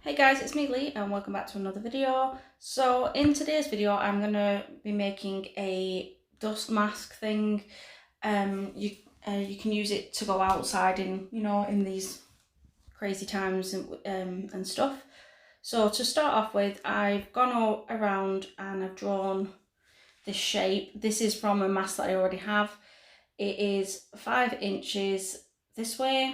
Hey guys, it's me Lee and welcome back to another video. So in today's video I'm going to be making a dust mask thing. You can use it to go outside in these crazy times and stuff. So to start off with, I've gone all around and I've drawn this shape. This is from a mask that I already have. It is 5 inches this way,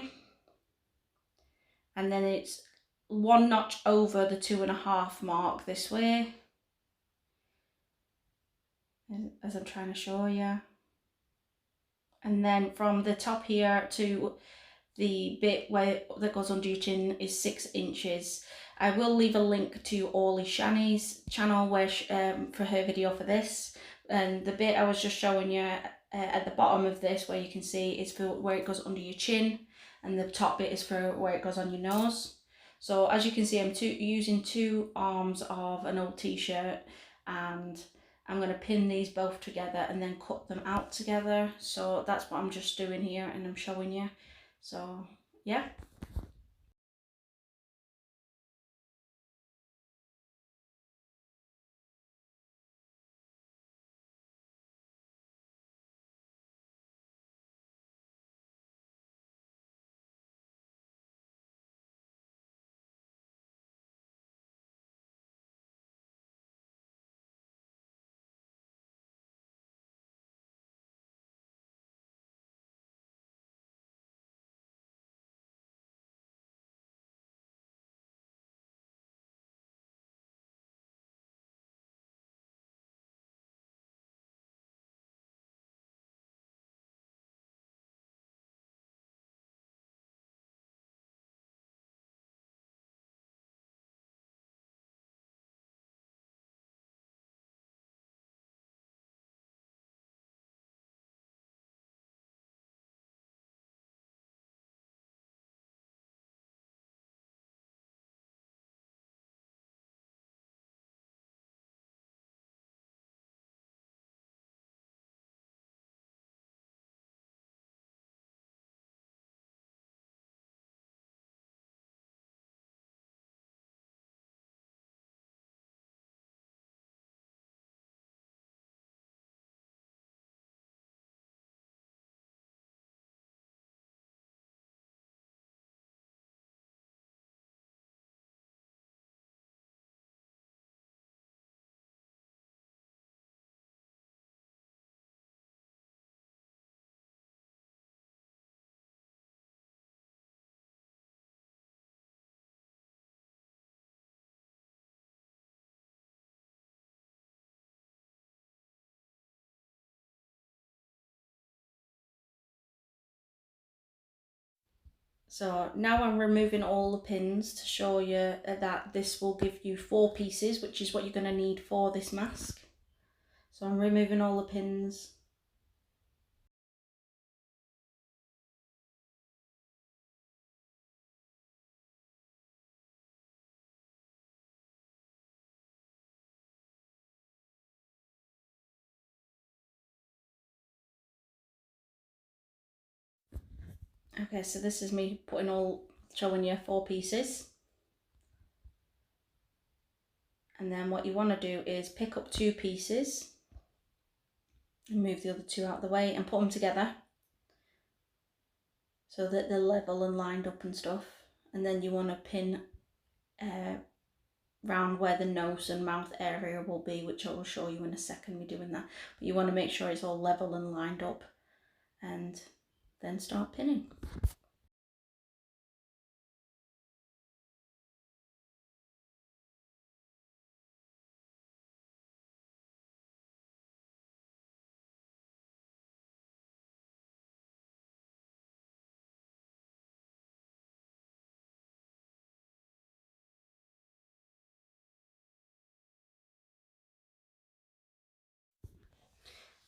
and then it's 1 notch over the 2.5 mark this way, as I'm trying to show you. And then from the top here to the bit that goes under your chin is 6 inches. I will leave a link to Orly Shani's channel where for her video for this, and the bit I was just showing you at the bottom of this where you can see is for where it goes under your chin, and the top bit is for where it goes on your nose. So as you can see, I'm using 2 arms of an old t-shirt, and I'm going to pin these both together and then cut them out together. So that's what I'm just doing here and I'm showing you. So yeah. So now I'm removing all the pins to show you that this will give you 4 pieces, which is what you're going to need for this mask. So I'm removing all the pins. Okay, so this is me showing you 4 pieces. And then what you want to do is pick up 2 pieces and move the other 2 out of the way and put them together so that they're level and lined up and stuff. And then you want to pin round where the nose and mouth area will be, which I will show you in a second me doing that. But you want to make sure it's all level and lined up, and then start pinning.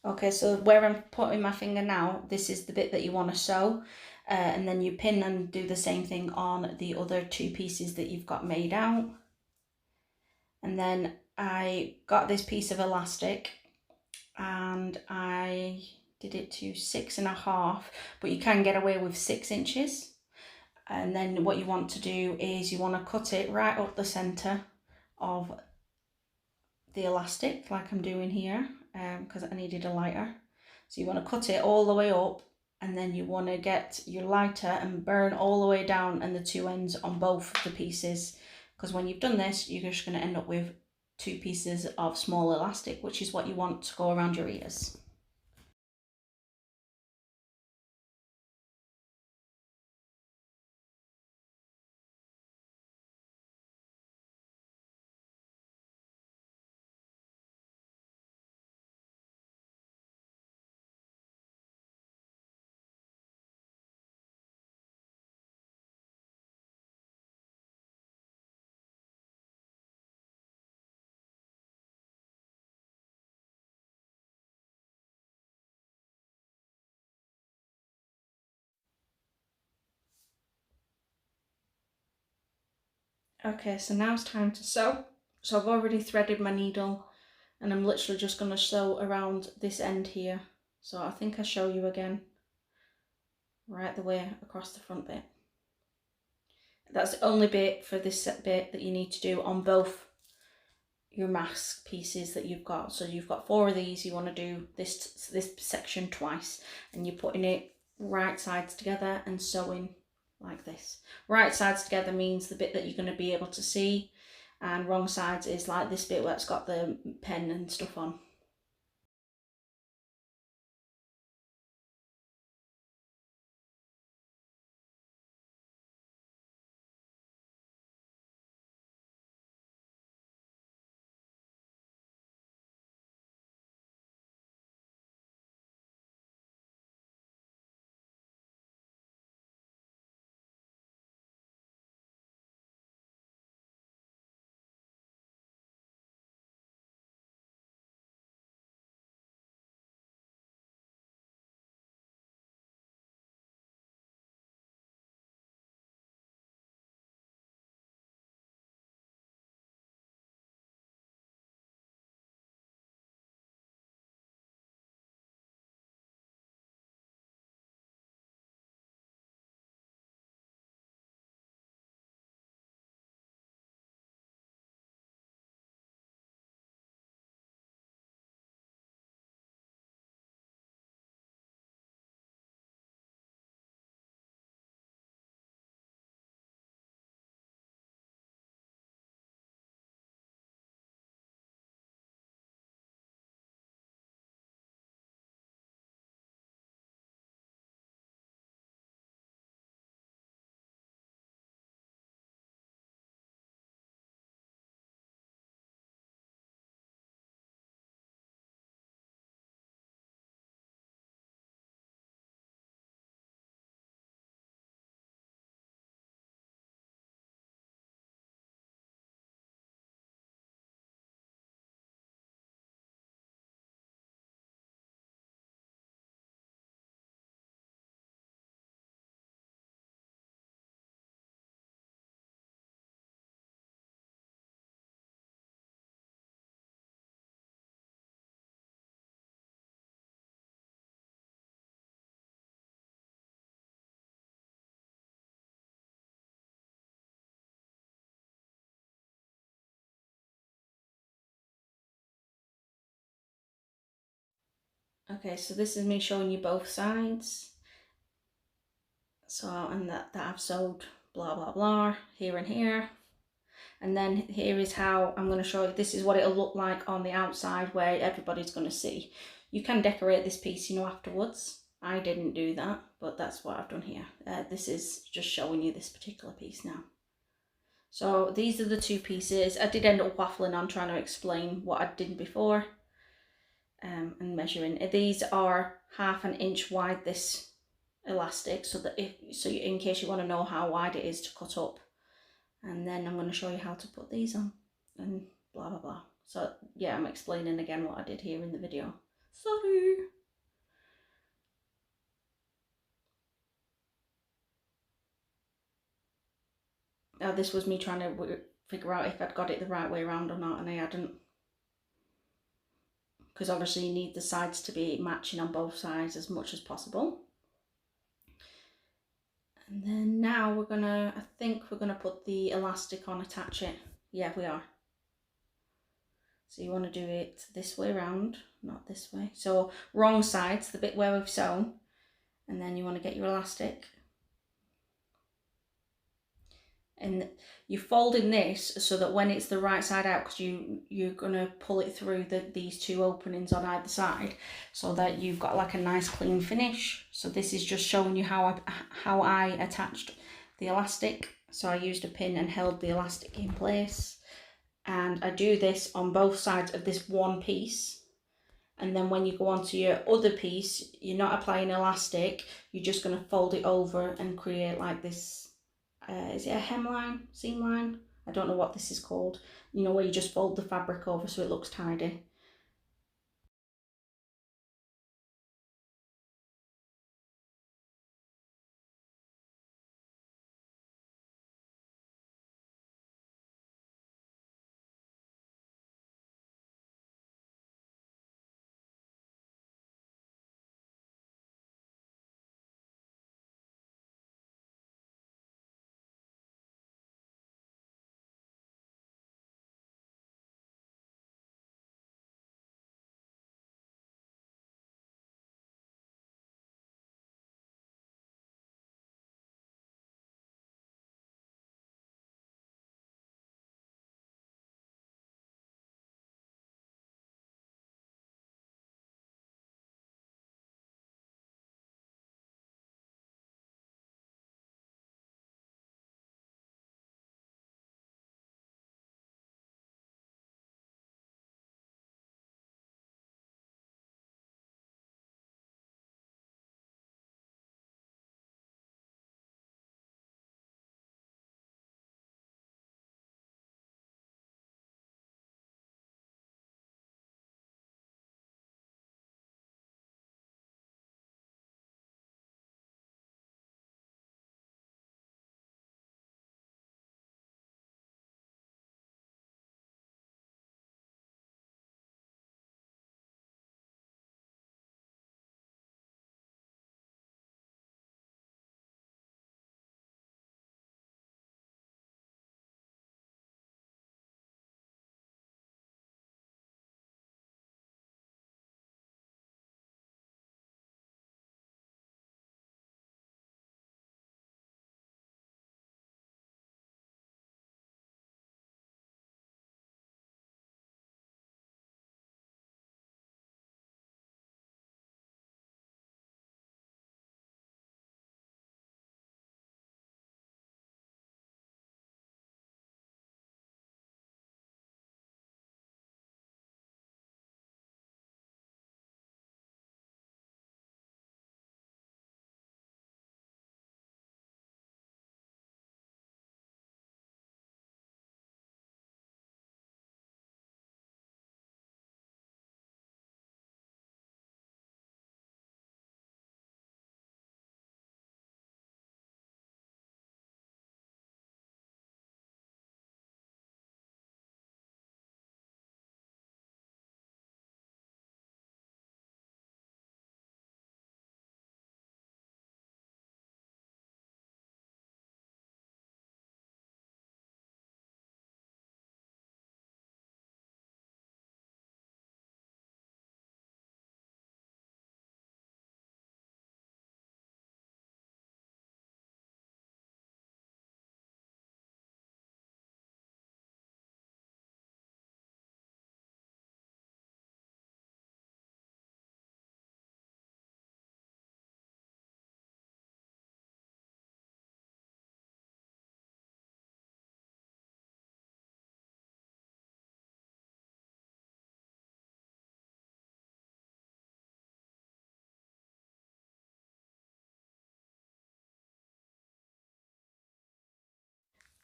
Okay, so where I'm putting my finger now, this is the bit that you want to sew, and then you pin and do the same thing on the other 2 pieces that you've got made out. And then I got this piece of elastic and I did it to 6.5, but you can get away with 6 inches. And then what you want to do is you want to cut it right up the centre of the elastic, like I'm doing here, because I needed a lighter. So you want to cut it all the way up, and then you want to get your lighter and burn all the way down and the two ends on both the pieces, because when you've done this, you're just going to end up with two pieces of small elastic, which is what you want to go around your ears. Okay, so now it's time to sew. So I've already threaded my needle, and I'm literally just going to sew around this end here. So I think I'll show you again, right the way across the front bit. That's the only bit for this set bit that you need to do on both your mask pieces that you've got. So you've got 4 of these. You want to do this section twice, and you're putting it right sides together and sewing like this. Right sides together means the bit that you're going to be able to see, and wrong sides is like this bit where it's got the pen and stuff on. Okay, so this is me showing you both sides. So, and that I've sewed blah blah blah here and here. And then here is how I'm going to show you, this is what it'll look like on the outside where everybody's going to see. You can decorate this piece, you know, afterwards. I didn't do that, but that's what I've done here. This is just showing you this particular piece now. So these are the 2 pieces. I did end up waffling on trying to explain what I did before and measuring. These are 1/2 inch wide, this elastic, so that in case you want to know how wide it is to cut up. And then I'm going to show you how to put these on and blah blah blah. So yeah, I'm explaining again what I did here in the video. Sorry. Now this was me trying to figure out if I'd got it the right way around or not, and I hadn't. Because obviously you need the sides to be matching on both sides as much as possible. And then now we're gonna, I think we're gonna put the elastic on, attach it. Yeah, we are. So you want to do it this way around, not this way. So wrong side, to the bit where we've sewn, and then you want to get your elastic. And you're folding this so that when it's the right side out, because you're gonna pull it through these two openings on either side, so that you've got like a nice clean finish. So this is just showing you how I attached the elastic. So I used a pin and held the elastic in place. And I do this on both sides of this one piece. And then when you go on to your other piece, you're not applying elastic, you're just going to fold it over and create like this, is it a hemline, seam line? I don't know what this is called. You know, where you just fold the fabric over so it looks tidy.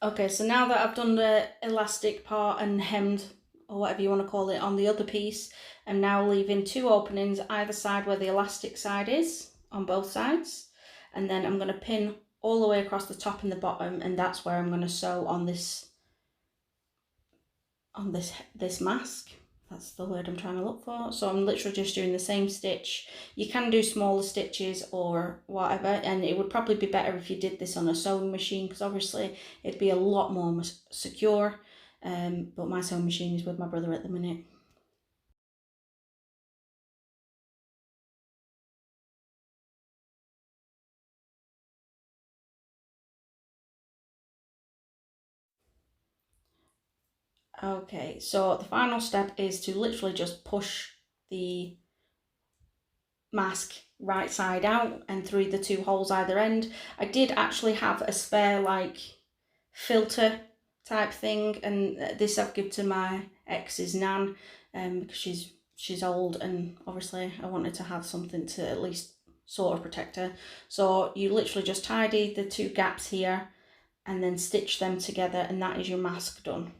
Okay, so now that I've done the elastic part and hemmed, or whatever you want to call it, on the other piece, I'm now leaving two openings either side where the elastic side is, on both sides. And then I'm going to pin all the way across the top and the bottom, and that's where I'm going to sew on this mask. That's the word I'm trying to look for. So I'm literally just doing the same stitch. You can do smaller stitches or whatever, and it would probably be better if you did this on a sewing machine, because obviously it'd be a lot more secure. But my sewing machine is with my brother at the minute. Okay, so the final step is to literally just push the mask right side out and through the two holes either end. I did actually have a spare like filter type thing, and this I've given to my ex's nan because she's old, and obviously I wanted to have something to at least sort of protect her. So you literally just tidy the two gaps here and then stitch them together, and that is your mask done.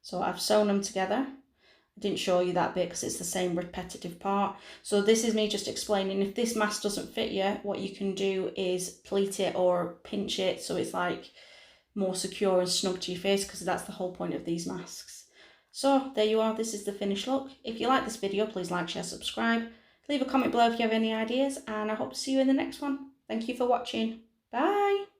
So I've sewn them together. I didn't show you that bit because it's the same repetitive part. So this is me just explaining, if this mask doesn't fit you, what you can do is pleat it or pinch it so it's like more secure and snug to your face, because that's the whole point of these masks. So there you are, this is the finished look. If you like this video, please like, share, subscribe. Leave a comment below if you have any ideas, and I hope to see you in the next one. Thank you for watching. Bye!